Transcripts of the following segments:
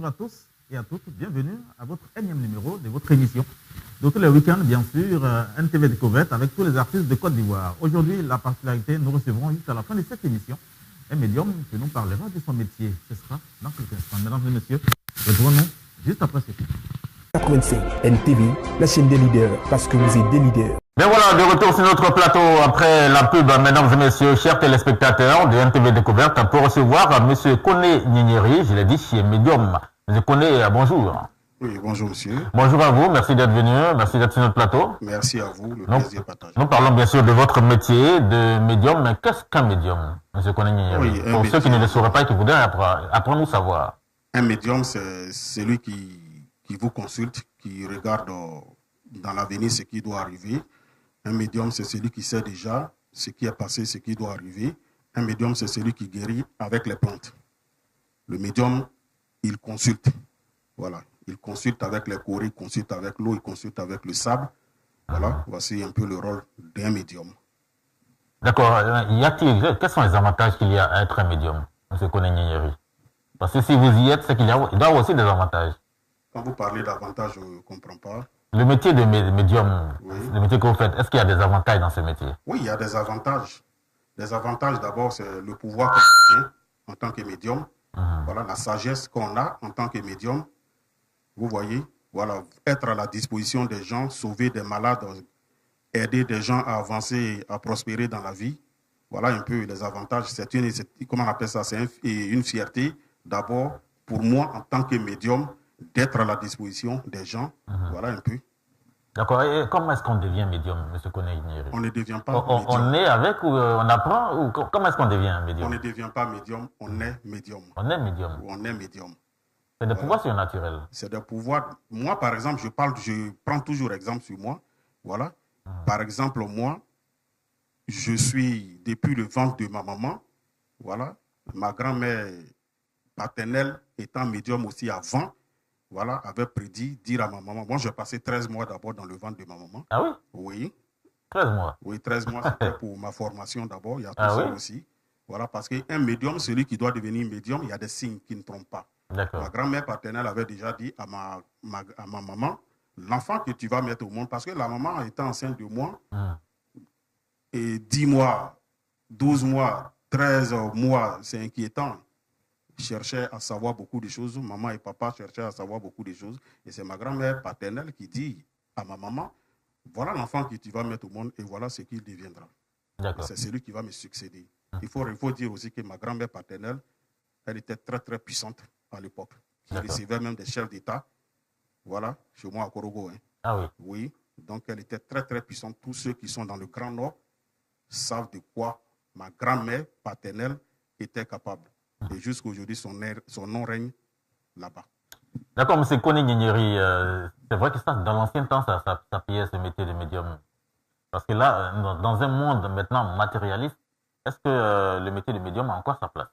bonjour à tous et à toutes. Bienvenue à votre énième numéro de votre émission. De tous les week-ends, bien sûr, NTV Découverte avec tous les artistes de Côte d'Ivoire. Aujourd'hui, la particularité, nous recevrons jusqu'à la fin de cette émission un médium qui nous parlera de son métier. Ce sera dans quelques instants. Mesdames et messieurs, retrouvons-nous juste après ceci. 85 NTV, la chaîne des leaders, parce que vous êtes des leaders. Bien voilà, de retour sur notre plateau après la pub, mesdames et messieurs, chers téléspectateurs de NTV Découverte, pour recevoir M. Koné Ninyeri, je l'ai dit, chez Medium. M. Koné, bonjour. Oui, bonjour monsieur. Bonjour à vous, merci d'être venu, merci d'être sur notre plateau. Merci à vous, le plaisir partagé. Nous parlons bien sûr de votre métier de médium, mais qu'est-ce qu'un médium, M. Koné Ninyeri? Oui, pour ceux qui ne le sauraient pas et qui voudraient apprendre nous savoir. Un médium, c'est celui qui vous consulte, qui regarde dans l'avenir ce qui doit arriver. Un médium, c'est celui qui sait déjà ce qui est passé, ce qui doit arriver. Un médium, c'est celui qui guérit avec les plantes. Le médium, il consulte. Voilà. Il consulte avec les coraux, il consulte avec l'eau, il consulte avec le sable. Voilà. Voici un peu le rôle d'un médium. D'accord. Quels sont les avantages qu'il y a à être un médium, M. Koné Ninyeri? Parce que si vous y êtes, c'est qu'il doit y avoir aussi des avantages. Quand vous parlez d'avantages, je ne comprends pas. Le métier de médium, Oui. le métier que vous faites, est-ce qu'il y a des avantages dans ce métier? Oui, il y a des avantages. Les avantages, d'abord, c'est le pouvoir qu'on tient en tant que médium. Voilà, la sagesse qu'on a en tant que médium. Vous voyez, voilà, être à la disposition des gens, sauver des malades, aider des gens à avancer, à prospérer dans la vie. Voilà un peu les avantages. Comment on appelle ça? C'est une fierté, d'abord, pour moi, en tant que médium, d'être à la disposition des gens. Voilà un peu. D'accord. Et comment est-ce qu'on devient médium, M. Koné Ninyeri? On ne devient pas médium. On est avec ou on apprend ou comment est-ce qu'on devient médium? On ne devient pas médium, on est médium. On est médium. On est médium. C'est des pouvoirs surnaturels. C'est des pouvoirs. Moi, par exemple, je prends toujours exemple sur moi. Voilà. Par exemple, moi, je suis depuis le ventre de ma maman. Voilà. Ma grand-mère paternelle étant médium aussi avant. Voilà, avait prédit, dire à ma maman. Moi, j'ai passé 13 mois d'abord dans le ventre de ma maman. Ah oui? Oui. 13 mois. Oui, 13 mois, c'était pour ma formation d'abord. Il y a tout ça oui? aussi. Voilà, parce qu'un médium, celui qui doit devenir médium, il y a des signes qui ne trompent pas. D'accord. Ma grand-mère paternelle avait déjà dit à ma maman, l'enfant que tu vas mettre au monde, parce que la maman était enceinte de moi, et 10 mois, 12 mois, 13 mois, c'est inquiétant. Cherchait à savoir beaucoup de choses. Maman et papa cherchaient à savoir beaucoup de choses. Et c'est ma grand-mère paternelle qui dit à ma maman, voilà l'enfant que tu vas mettre au monde et voilà ce qu'il deviendra. C'est celui qui va me succéder. Il faut dire aussi que ma grand-mère paternelle, elle était très très puissante à l'époque. Qui recevait même des chefs d'État. Voilà, chez moi à Korogo. Hein. Ah oui? Oui, donc elle était très très puissante. Tous ceux qui sont dans le Grand Nord savent de quoi ma grand-mère paternelle était capable. Et jusqu'à aujourd'hui, son nom règne là-bas. D'accord, M. Koné Ninyeri, c'est vrai que ça, dans l'ancien temps, ça payait ce métier de médium. Parce que là, dans un monde maintenant matérialiste, est-ce que le métier de médium a encore sa place?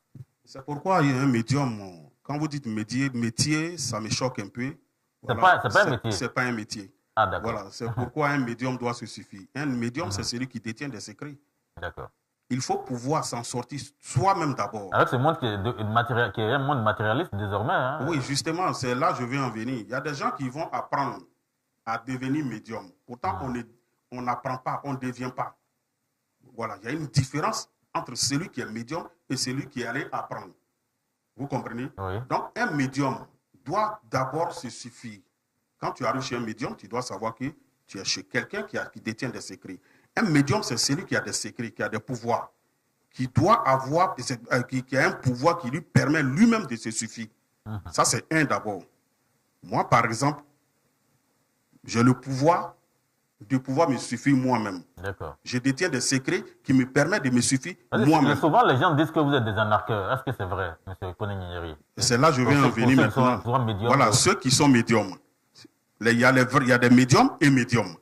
C'est pourquoi il y a un médium. Quand vous dites métier, ça me choque un peu. Voilà. C'est pas un métier. C'est pas un métier. Ah, d'accord. Voilà, c'est pourquoi un médium doit se suffire. Un médium, c'est celui qui détient des secrets. D'accord. Il faut pouvoir s'en sortir soi-même d'abord. Avec ce monde qui est un monde matérialiste désormais. Hein. Oui, justement, c'est là que je vais en venir. Il y a des gens qui vont apprendre à devenir médium. Pourtant, on n'apprend pas, on ne devient pas. Voilà, il y a une différence entre celui qui est médium et celui qui est allé apprendre. Vous comprenez? Oui. Donc, un médium doit d'abord se suffire. Quand tu arrives chez un médium, tu dois savoir que tu es chez quelqu'un qui détient des secrets. Un médium, c'est celui qui a des secrets, qui a des pouvoirs, qui doit avoir, qui a un pouvoir qui lui permet lui-même de se suffire. Ça, c'est un d'abord. Moi, par exemple, j'ai le pouvoir de pouvoir me suffire moi-même. D'accord. Je détiens des secrets qui me permettent de me suffire moi-même. Souvent, les gens disent que vous êtes des anarcheurs. Est-ce que c'est vrai, M. Koné Ninyeri? C'est là que je vais en venir maintenant. Voilà, ceux qui sont médiums. Il y a des médiums et médiums.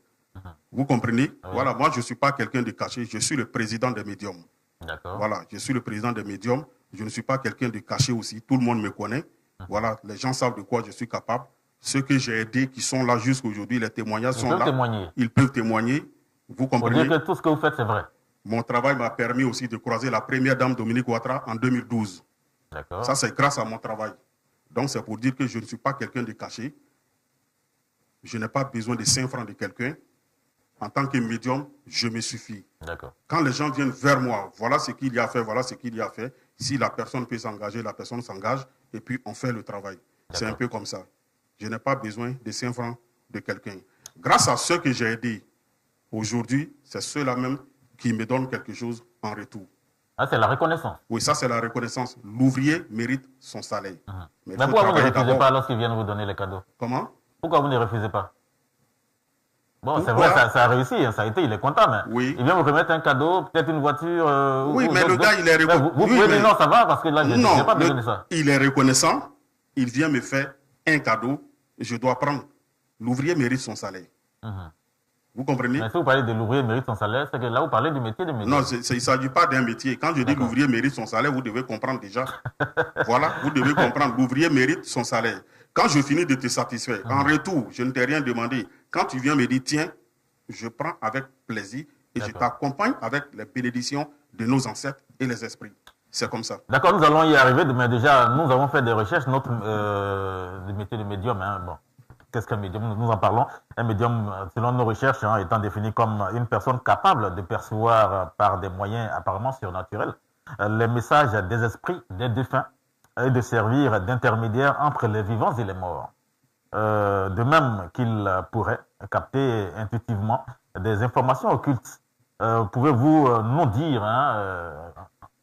Vous comprenez? Oui. Voilà, moi, je ne suis pas quelqu'un de caché. Je suis le président des médiums. D'accord. Voilà, je suis le président des médiums. Je ne suis pas quelqu'un de caché aussi. Tout le monde me connaît. Voilà, les gens savent de quoi je suis capable. Ceux que j'ai aidés, qui sont là jusqu'à aujourd'hui, les témoignages sont là. Ils peuvent témoigner. Vous comprenez? Vous dire que tout ce que vous faites, c'est vrai. Mon travail m'a permis aussi de croiser la première dame Dominique Ouattara en 2012. D'accord. Ça, c'est grâce à mon travail. Donc, c'est pour dire que je ne suis pas quelqu'un de caché. Je n'ai pas besoin de 5 francs de quelqu'un. En tant que médium, je me suffis. Quand les gens viennent vers moi, voilà ce qu'il y a fait, voilà ce qu'il y a fait. Si la personne peut s'engager, la personne s'engage et puis on fait le travail. C'est un peu comme ça. Je n'ai pas besoin de 5 francs de quelqu'un. Grâce à ceux que j'ai aidés, aujourd'hui, c'est ceux-là même qui me donnent quelque chose en retour. Ah, c'est la reconnaissance. Oui, ça c'est la reconnaissance. L'ouvrier mérite son salaire. Mais pourquoi vous ne refusez pas lorsqu'ils viennent vous donner les cadeaux? Comment? Pourquoi vous ne refusez pas? Bon, c'est vrai, ça a réussi, hein, ça a été, il est content, mais il vient vous remettre un cadeau, peut-être une voiture. Oui, mais le gars, il est reconnaissant. Vous pouvez dire non, ça va, parce que là, je n'ai pas besoin de ça. Il est reconnaissant, il vient me faire un cadeau, je dois prendre. L'ouvrier mérite son salaire. Vous comprenez? Mais si vous parlez de l'ouvrier mérite son salaire, c'est que là, vous parlez du métier de médium. Non, il ne s'agit pas d'un métier. Quand je dis l'ouvrier mérite son salaire, vous devez comprendre déjà. Voilà, vous devez comprendre. L'ouvrier mérite son salaire. Quand je finis de te satisfaire, en retour, je ne t'ai rien demandé. Quand tu viens me dire, tiens, je prends avec plaisir et je t'accompagne avec les bénédictions de nos ancêtres et les esprits. C'est comme ça. D'accord, nous allons y arriver, mais déjà, nous avons fait des recherches. Notre métier de médium, hein, bon. Qu'est-ce qu'un médium? Nous en parlons. Un médium, selon nos recherches, étant défini comme une personne capable de percevoir par des moyens apparemment surnaturels les messages des esprits des défunts et de servir d'intermédiaire entre les vivants et les morts. De même qu'il pourrait capter intuitivement des informations occultes. Pouvez-vous nous dire,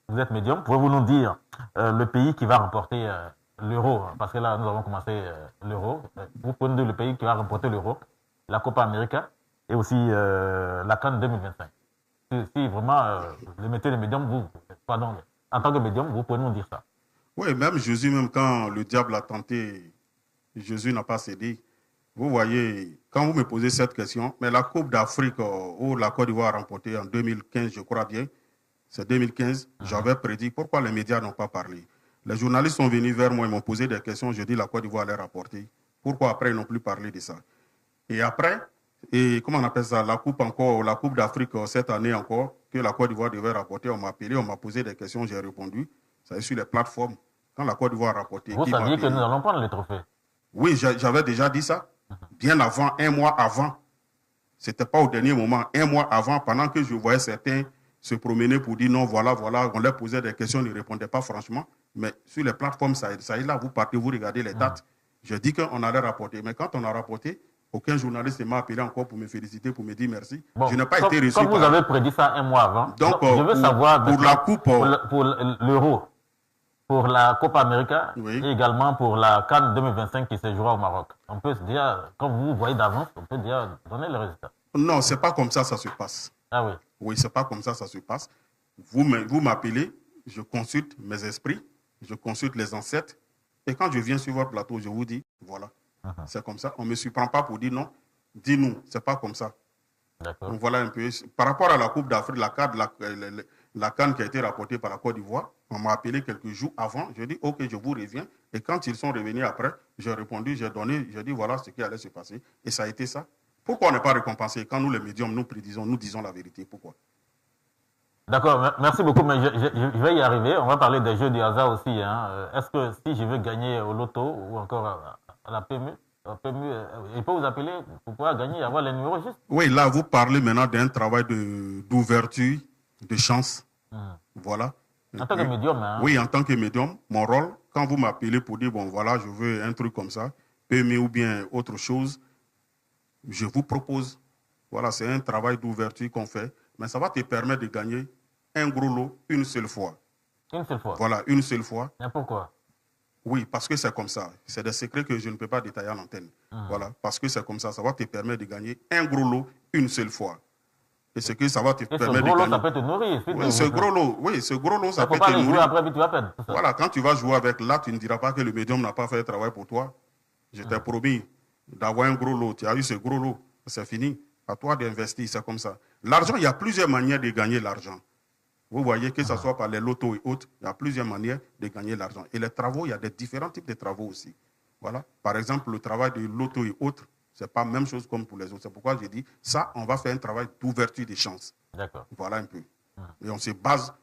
vous êtes médium, pouvez-vous nous dire le pays qui va remporter l'euro, parce que là, nous avons commencé l'euro. Vous pouvez nous dire le pays qui va remporter l'euro, la Copa América et aussi la CAN 2025. Si vraiment le métier de médium, en tant que médium, vous pouvez nous dire ça. Oui, même Jésus, même quand le diable a tenté, Jésus n'a pas cédé. Vous voyez, quand vous me posez cette question, mais la Coupe d'Afrique où la Côte d'Ivoire a remporté en 2015, je crois bien, c'est 2015, j'avais prédit pourquoi les médias n'ont pas parlé. Les journalistes sont venus vers moi et m'ont posé des questions. Je dis la Côte d'Ivoire allait rapporter. Pourquoi après ils n'ont plus parlé de ça? Et après, comment on appelle ça? La Coupe d'Afrique cette année encore, que la Côte d'Ivoire devait rapporter. On m'a appelé, on m'a posé des questions, j'ai répondu. Ça est sur les plateformes. Quand la Côte d'Ivoire a rapporté. Vous saviez que nous allons prendre les trophées? Oui, j'avais déjà dit ça. Bien avant, un mois avant. Ce n'était pas au dernier moment. Un mois avant, pendant que je voyais certains se promener pour dire non, voilà, on leur posait des questions, ils ne répondaient pas franchement. Mais sur les plateformes, ça est là, vous partez, vous regardez les dates. Je dis qu'on allait rapporter. Mais quand on a rapporté, aucun journaliste ne m'a appelé encore pour me féliciter, pour me dire merci. Bon, je n'ai pas été reçu. Comme vous avez prédit ça un mois avant, donc, je veux savoir pour la coupe, pour l'euro, pour la Copa América et également pour la CAN 2025 qui se jouera au Maroc. On peut se dire, quand vous voyez d'avance, on peut dire, donner le résultat. Non, ce n'est pas comme ça se passe. Ah oui? Oui, ce n'est pas comme ça se passe. Vous m'appelez, je consulte mes esprits, je consulte les ancêtres, et quand je viens sur votre plateau, je vous dis, voilà, c'est comme ça. On ne me surprend pas pour dire non, dis-nous, c'est pas comme ça. D'accord. Donc voilà un peu. Par rapport à la Coupe d'Afrique, la CAN qui a été rapportée par la Côte d'Ivoire, on m'a appelé quelques jours avant, je dis, ok, je vous reviens. Et quand ils sont revenus après, j'ai répondu, j'ai dit, voilà ce qui allait se passer. Et ça a été ça. Pourquoi on n'est pas récompensé? Quand nous, les médiums, nous disons la vérité. Pourquoi? D'accord, merci beaucoup, mais je vais y arriver. On va parler des jeux du hasard aussi. Est-ce que si je veux gagner au loto ou encore à la PMU, il peut vous appeler pour pouvoir gagner et avoir les numéros justes? Oui, là, vous parlez maintenant d'un travail d'ouverture, de chance. Voilà. En tant que médium, Oui, en tant que médium, mon rôle, quand vous m'appelez pour dire, bon, voilà, je veux un truc comme ça, PMU ou bien autre chose, je vous propose. Voilà, c'est un travail d'ouverture qu'on fait, mais ça va te permettre de gagner un gros lot une seule fois. Une seule fois? Voilà, une seule fois. Mais pourquoi? Oui, parce que c'est comme ça. C'est des secrets que je ne peux pas détailler à l'antenne. Voilà, parce que c'est comme ça. Ça va te permettre de gagner un gros lot une seule fois. Et ce que ça va te permettre de gagner. Ce gros lot, ça peut te nourrir. Oui, ce gros lot, ça peut te nourrir. Après, tu vas perdre. Voilà, quand tu vas jouer avec là, tu ne diras pas que le médium n'a pas fait le travail pour toi. Je t'ai promis d'avoir un gros lot. Tu as eu ce gros lot. C'est fini. À toi d'investir, c'est comme ça. L'argent, il y a plusieurs manières de gagner l'argent. Vous voyez que ce soit par les lotos et autres, il y a plusieurs manières de gagner l'argent. Et les travaux, il y a des différents types de travaux aussi. Voilà. Par exemple, le travail de loto et autres, ce n'est pas la même chose comme pour les autres. C'est pourquoi j'ai dit, ça, on va faire un travail d'ouverture des chances. D'accord. Voilà un peu. Et on se base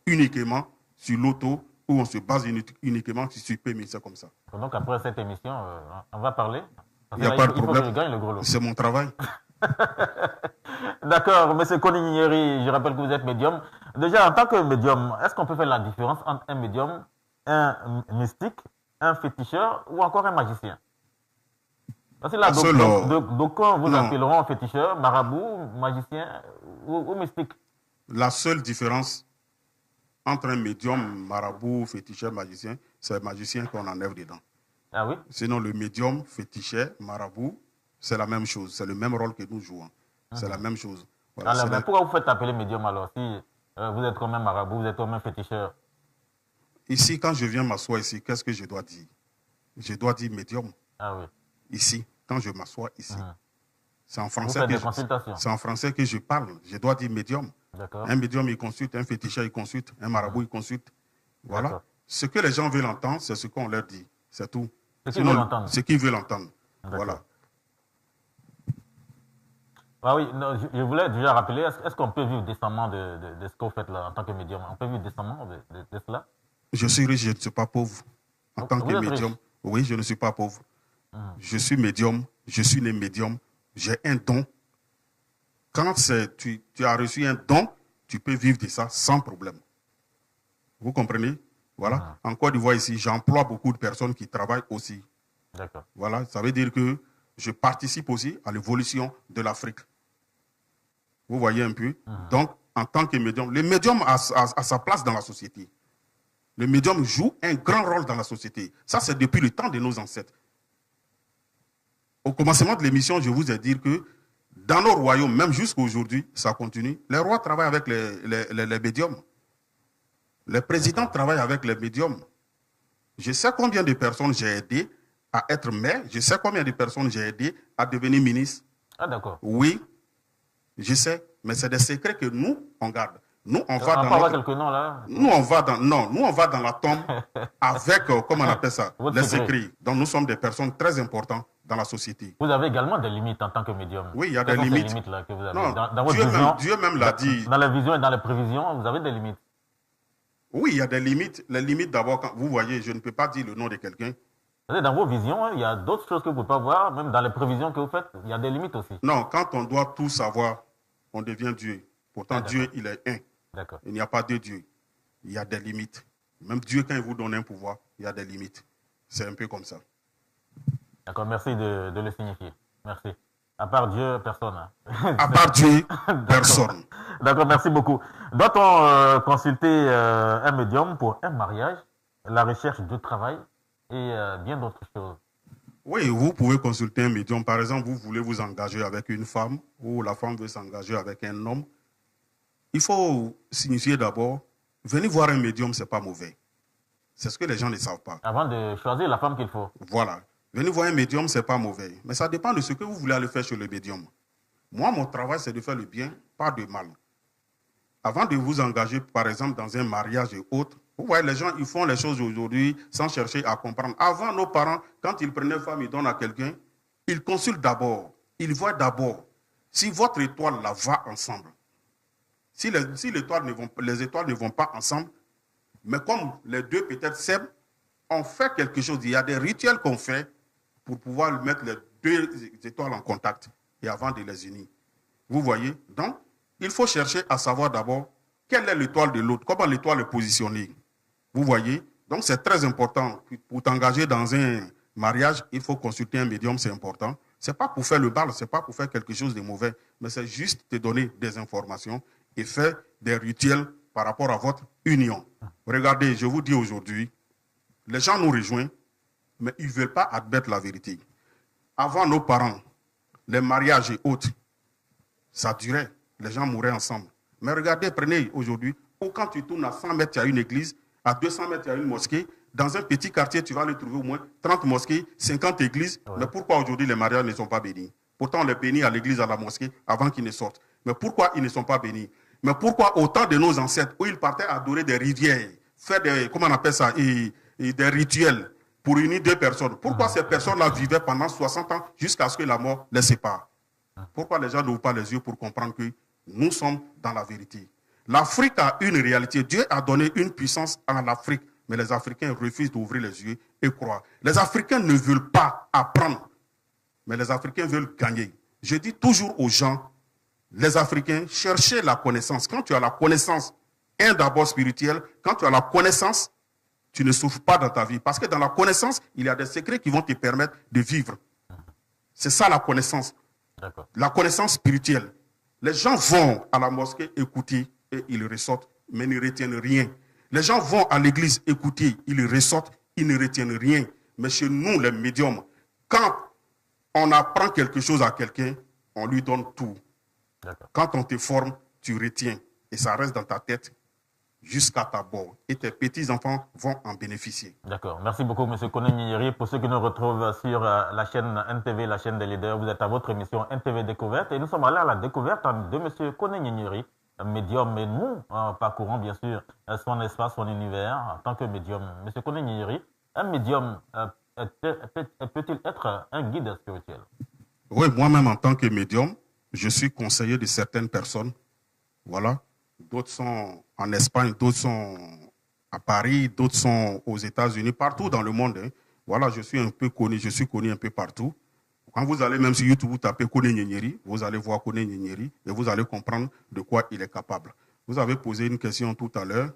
uniquement sur l'auto où on se base uniquement sur PMI, c'est comme ça. Donc après cette émission, on va parler. Il n'y a pas de problème. Il faut que je gagne le gros lot. C'est mon travail. D'accord, M. Kony Gnigneri, je rappelle que vous êtes médium. Déjà, en tant que médium, est-ce qu'on peut faire la différence entre un médium, un mystique, un féticheur ou encore un magicien? Parce que là, d'aucuns vous appelleront féticheur, marabout, magicien ou mystique. La seule différence entre un médium, marabout, féticheur, magicien, c'est le magicien qu'on enlève dedans. Ah oui? Sinon, le médium, féticheur, marabout, c'est la même chose. C'est le même rôle que nous jouons. C'est la même chose. Voilà, alors, mais pourquoi vous faites appeler médium alors si vous êtes comme un marabout, vous êtes comme un féticheur? Ici, quand je viens m'asseoir ici, qu'est-ce que je dois dire? Je dois dire médium. Ah oui. Ici, quand je m'assois ici. C'est en français que je parle. Je dois dire médium. Un médium, il consulte. Un féticheur, il consulte. Un marabout, il consulte. Voilà. Ce que les gens veulent entendre, c'est ce qu'on leur dit. C'est tout. Ce qu'ils veulent entendre. Voilà. Ah oui, non, je voulais déjà rappeler, est-ce qu'on peut vivre décemment de ce que vous faites là en tant que médium? On peut vivre décemment de cela? Je suis riche, je ne suis pas pauvre. En tant que médium, riche? Oui, je ne suis pas pauvre. Je suis médium, je suis né médium, j'ai un don. Quand tu as reçu un don, tu peux vivre de ça sans problème. Vous comprenez? Voilà. En Côte d'Ivoire ici, j'emploie beaucoup de personnes qui travaillent aussi. D'accord. Voilà, ça veut dire que je participe aussi à l'évolution de l'Afrique. Vous voyez un peu? Donc, en tant que médium, le médium a sa place dans la société. Le médium joue un grand rôle dans la société. Ça, c'est depuis le temps de nos ancêtres. Au commencement de l'émission, je vous ai dit que dans nos royaumes, même jusqu'à aujourd'hui, ça continue. Les rois travaillent avec les médiums. Les présidents travaillent avec les médiums. Je sais combien de personnes j'ai aidé à être maire. Je sais combien de personnes j'ai aidé à devenir ministre. Ah, d'accord. Oui, je sais. Mais c'est des secrets que nous, on garde. Nous, on va dans quelques noms, là. Nous, on va dans la tombe avec, comment on appelle ça, les secrets. Donc, nous sommes des personnes très importantes dans la société. Vous avez également des limites en tant que médium. Oui, il y a des limites. Là, que vous avez. Non, dans votre vision, Dieu même l'a dit. Dans la vision et dans les prévisions, vous avez des limites. Oui, il y a des limites. Les limites, d'abord, quand vous voyez, je ne peux pas dire le nom de quelqu'un. Dans vos visions, il y a d'autres choses que vous ne pouvez pas voir, même dans les prévisions que vous faites, il y a des limites aussi. Non, quand on doit tout savoir, on devient Dieu. Pourtant, Dieu, il est un. D'accord. Il n'y a pas de Dieu. Il y a des limites. Même Dieu, quand il vous donne un pouvoir, il y a des limites. C'est un peu comme ça. D'accord, merci de le signifier. Merci. À part Dieu, personne. À part Dieu, personne. D'accord, merci beaucoup. Doit-on consulter un médium pour un mariage, la recherche de travail et bien d'autres choses? Oui, vous pouvez consulter un médium. Par exemple, vous voulez vous engager avec une femme ou la femme veut s'engager avec un homme. Il faut signifier d'abord, venir voir un médium, ce n'est pas mauvais. C'est ce que les gens ne savent pas. Avant de choisir la femme qu'il faut. Voilà. Venir voir un médium, ce n'est pas mauvais. Mais ça dépend de ce que vous voulez aller faire chez le médium. Moi, mon travail, c'est de faire le bien, pas de mal. Avant de vous engager, par exemple, dans un mariage et autres, vous voyez, les gens, ils font les choses aujourd'hui sans chercher à comprendre. Avant, nos parents, quand ils prenaient femme, ils donnent à quelqu'un, ils consultent d'abord. Ils voient d'abord si votre étoile là va ensemble. Si les étoiles ne vont pas ensemble, mais comme les deux peut-être s'aiment, on fait quelque chose. Il y a des rituels qu'on fait pour pouvoir mettre les deux étoiles en contact et avant de les unir. Vous voyez? Donc, il faut chercher à savoir d'abord quelle est l'étoile de l'autre, comment l'étoile est positionnée. Vous voyez? Donc, c'est très important. Pour t'engager dans un mariage, il faut consulter un médium, c'est important. Ce n'est pas pour faire le bal, ce n'est pas pour faire quelque chose de mauvais, mais c'est juste te donner des informations et faire des rituels par rapport à votre union. Regardez, je vous dis aujourd'hui, les gens nous rejoignent, mais ils ne veulent pas admettre la vérité. Avant nos parents, les mariages et autres, ça durait, les gens mouraient ensemble. Mais regardez, prenez aujourd'hui, quand tu tournes à 100 mètres, il y a une église, à 200 mètres, il y a une mosquée. Dans un petit quartier, tu vas le trouver au moins 30 mosquées, 50 églises. Ouais. Mais pourquoi aujourd'hui les mariages ne sont pas bénis? Pourtant, on les bénit à l'église, à la mosquée, avant qu'ils ne sortent. Mais pourquoi ils ne sont pas bénis? Mais pourquoi au temps de nos ancêtres, où ils partaient adorer des rivières, faire des, comment on appelle ça, et des rituels pour unir deux personnes? Pourquoi ces personnes-là vivaient pendant 60 ans jusqu'à ce que la mort les sépare? Pourquoi les gens n'ouvrent pas les yeux pour comprendre que nous sommes dans la vérité? L'Afrique a une réalité. Dieu a donné une puissance à l'Afrique Mais les Africains refusent d'ouvrir les yeux et croire. Les Africains ne veulent pas apprendre, mais les Africains veulent gagner. Je dis toujours aux gens, les Africains, cherchez la connaissance. Quand tu as la connaissance, d'abord spirituelle, quand tu as la connaissance, tu ne souffres pas dans ta vie. Parce que dans la connaissance, il y a des secrets qui vont te permettre de vivre. C'est ça la connaissance. La connaissance spirituelle. Les gens vont à la mosquée écouter et ils ressortent, mais ne retiennent rien. Les gens vont à l'église écouter, ils ressortent, ils ne retiennent rien. Mais chez nous, les médiums, quand on apprend quelque chose à quelqu'un, on lui donne tout. Quand on te forme, tu retiens. Et ça reste dans ta tête jusqu'à ta mort. Et tes petits-enfants vont en bénéficier. D'accord. Merci beaucoup, M. Koné Nyinyiri. Pour ceux qui nous retrouvent sur la chaîne NTV, la chaîne des leaders, vous êtes à votre émission NTV Découverte. Et nous sommes allés à la découverte de M. Koné Nyinyiri, médium. Et nous parcourons bien sûr son espace, son univers en tant que médium. M. Koné Nyinyiri, un médium peut-il être un guide spirituel? Oui, moi-même en tant que médium, je suis conseiller de certaines personnes. Voilà. D'autres sont en Espagne, d'autres sont à Paris, d'autres sont aux États-Unis, partout dans le monde. Hein. Voilà, je suis connu un peu partout. Quand vous allez même sur YouTube, vous tapez Koné Nyinyiri, vous allez voir Koné Nyinyiri et vous allez comprendre de quoi il est capable. Vous avez posé une question tout à l'heure.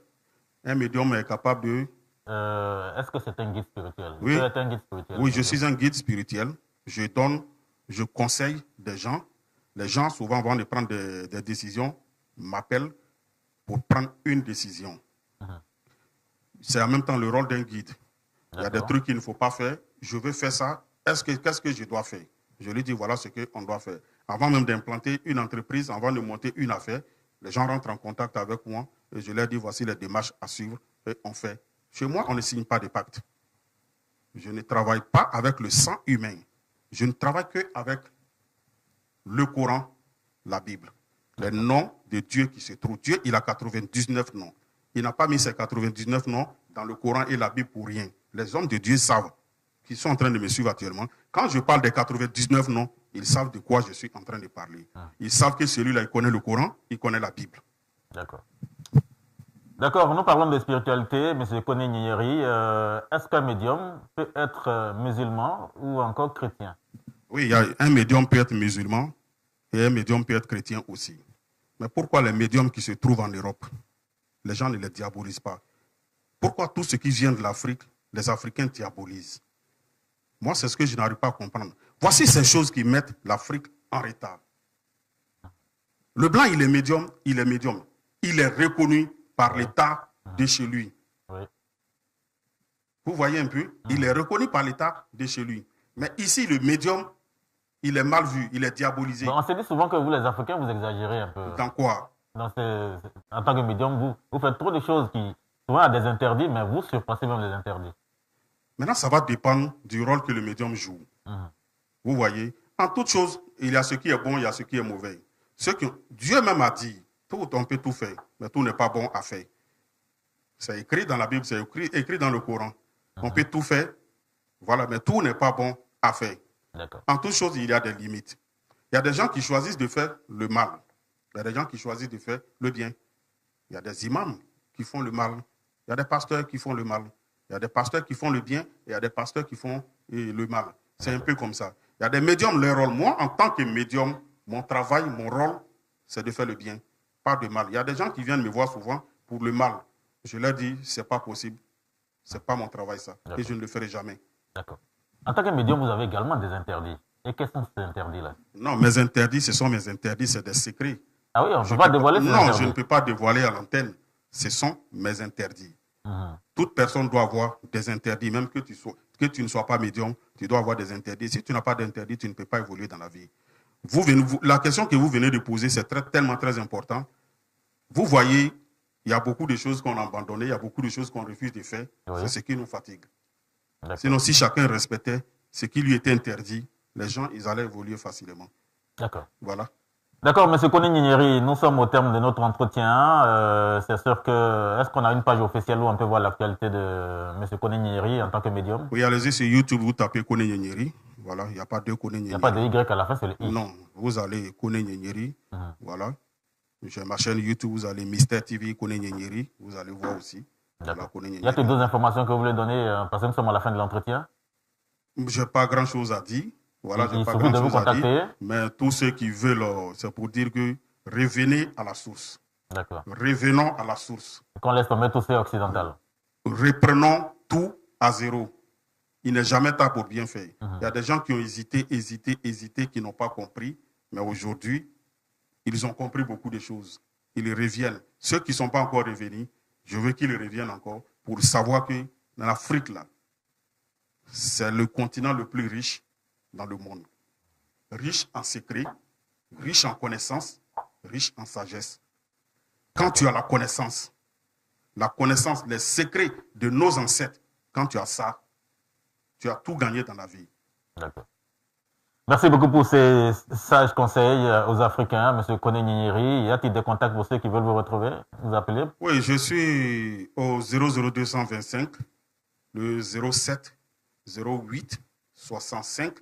Un médium est capable de... Est-ce que c'est un guide spirituel? Oui, un guide spirituel, oui, je suis un guide spirituel. Je conseille des gens. Les gens souvent vont prendre des décisions, m'appellent pour prendre une décision. C'est en même temps le rôle d'un guide. Il y a des trucs qu'il ne faut pas faire. Je veux faire ça. Qu'est-ce que je dois faire? Je lui dis, voilà ce qu'on doit faire. Avant même d'implanter une entreprise, avant de monter une affaire, les gens rentrent en contact avec moi et je leur dis, voici les démarches à suivre et on fait. Chez moi, on ne signe pas de pacte. Je ne travaille pas avec le sang humain. Je ne travaille qu'avec le Coran, la Bible. Les noms de Dieu qui se trouvent. Dieu, il a 99 noms. Il n'a pas mis ces 99 noms dans le Coran et la Bible pour rien. Les hommes de Dieu savent, qui sont en train de me suivre actuellement. Quand je parle des 99 noms, ils savent de quoi je suis en train de parler. Ils savent que celui-là, il connaît le Coran, il connaît la Bible. D'accord. D'accord, nous parlons de spiritualité, M. Koné Nyinyiri. Est-ce qu'un médium peut être musulman ou encore chrétien? Oui, un médium peut être musulman et un médium peut être chrétien aussi. Mais pourquoi les médiums qui se trouvent en Europe, les gens ne les diabolisent pas? Pourquoi tout ce qui vient de l'Afrique, les Africains diabolisent? Moi, c'est ce que je n'arrive pas à comprendre. Voici ces choses qui mettent l'Afrique en retard. Le blanc, il est médium, il est médium. Il est reconnu par l'État de chez lui. Oui. Vous voyez un peu? Il est reconnu par l'État de chez lui. Mais ici, le médium, il est mal vu, il est diabolisé. Bon, on se dit souvent que vous, les Africains, vous exagérez un peu. Dans quoi? En tant que médium, vous faites trop de choses qui souvent ont des interdits, mais vous surpassez même les interdits. Maintenant, ça va dépendre du rôle que le médium joue. Vous voyez? En toute chose, il y a ce qui est bon, il y a ce qui est mauvais. Dieu même a dit, tout, on peut tout faire, mais tout n'est pas bon à faire. C'est écrit dans la Bible, c'est écrit dans le Coran. On peut tout faire, voilà, mais tout n'est pas bon à faire. En toute chose, il y a des limites. Il y a des gens qui choisissent de faire le mal. Il y a des gens qui choisissent de faire le bien. Il y a des imams qui font le mal. Il y a des pasteurs qui font le mal. Il y a des pasteurs qui font le bien et il y a des pasteurs qui font le mal. C'est un peu comme ça. Il y a des médiums, leur rôle. Moi, en tant que médium, mon travail, mon rôle, c'est de faire le bien, pas de mal. Il y a des gens qui viennent me voir souvent pour le mal. Je leur dis, c'est pas possible. C'est pas mon travail, ça. Et je ne le ferai jamais. D'accord. En tant que médium, vous avez également des interdits. Et quels sont ces interdits-là? Non, mes interdits, ce sont mes interdits, c'est des secrets. Ah oui, on ne peut pas dévoiler ces interdits? Non, je ne peux pas dévoiler à l'antenne. Ce sont mes interdits. Toute personne doit avoir des interdits, même que tu ne sois pas médium, tu dois avoir des interdits. Si tu n'as pas d'interdit, tu ne peux pas évoluer dans la vie. La question que vous venez de poser, c'est tellement très important. Vous voyez, il y a beaucoup de choses qu'on a abandonnées, il y a beaucoup de choses qu'on refuse de faire. Oui. C'est ce qui nous fatigue. Sinon, si chacun respectait ce qui lui était interdit, les gens, ils allaient évoluer facilement. D'accord. Voilà. D'accord, M. Koné Nyinyiri, nous sommes au terme de notre entretien. C'est sûr que, est-ce qu'on a une page officielle où on peut voir l'actualité de M. Koné Nyinyiri en tant que médium? Oui, allez-y sur YouTube, vous tapez Koné Nyinyiri. Voilà, il n'y a pas de Koné Nyinyiri. Il n'y a pas de Y à la fin, c'est le I. Non, vous allez Koné Nyinyiri. Voilà. J'ai ma chaîne YouTube, vous allez Mister TV Koné Nyinyiri. Vous allez voir aussi. D'accord. Il y a que deux informations que vous voulez donner, parce que nous sommes à la fin de l'entretien. Je n'ai pas grand-chose à dire. Voilà, il suffit de vous contacter. Mais tous ceux qui veulent, c'est pour dire que revenez à la source. D'accord. Revenons à la source. Qu'on laisse tomber tout ce occidental. Reprenons tout à zéro. Il n'est jamais tard pour bien faire. Il y a des gens qui ont hésité, qui n'ont pas compris. Mais aujourd'hui, ils ont compris beaucoup de choses. Ils reviennent. Ceux qui ne sont pas encore revenus, je veux qu'ils reviennent encore pour savoir que dans l'Afrique, là, c'est le continent le plus riche dans le monde. Riche en secrets, riche en connaissances, riche en sagesse. Quand tu as la connaissance, les secrets de nos ancêtres, quand tu as ça, tu as tout gagné dans la vie. D'accord. Merci beaucoup pour ces sages conseils aux Africains, M. Koné Gnigniri. Y a-t-il des contacts pour ceux qui veulent vous retrouver, vous appeler? Oui, je suis au 00225, le 07 08 65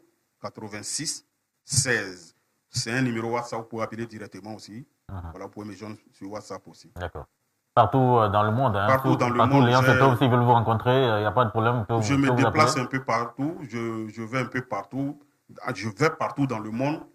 86 16. C'est un numéro WhatsApp, vous pouvez appeler directement aussi. Voilà, vous pouvez me joindre sur WhatsApp aussi. D'accord. Partout dans le monde. Hein, partout dans le monde. Les gens s'ils veulent vous rencontrer, il n'y a pas de problème. Je me déplace un peu partout. Je vais un peu partout. Je vais partout dans le monde.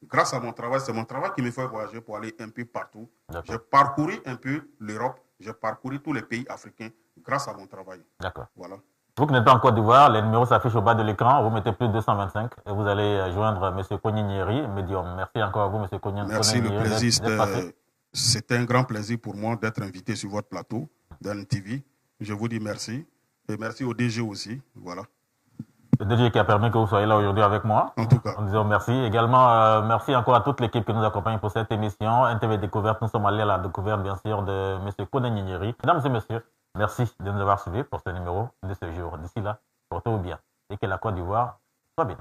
Grâce à mon travail, c'est mon travail qui me fait voyager pour aller un peu partout. J'ai parcouru un peu l'Europe. J'ai parcouru tous les pays africains grâce à mon travail. D'accord. Voilà. Vous qui n'êtes pas en Côte d'Ivoire, les numéros s'affichent au bas de l'écran. Vous mettez plus 225 et vous allez joindre M. Koné Gnigniri, médium. Merci encore à vous, M. Koné Gnigniri. Merci, le plaisir. C'était un grand plaisir pour moi d'être invité sur votre plateau d'NTV. Je vous dis merci. Et merci au DG aussi. Voilà. Le DG qui a permis que vous soyez là aujourd'hui avec moi. En tout cas. En disant merci. Également, merci encore à toute l'équipe qui nous accompagne pour cette émission. NTV Découverte, nous sommes allés à la découverte, bien sûr, de M. Koné Gnigniri. Mesdames et messieurs, merci de nous avoir suivis pour ce numéro de ce jour. D'ici là, portez-vous bien et que la Côte d'Ivoire soit bénie.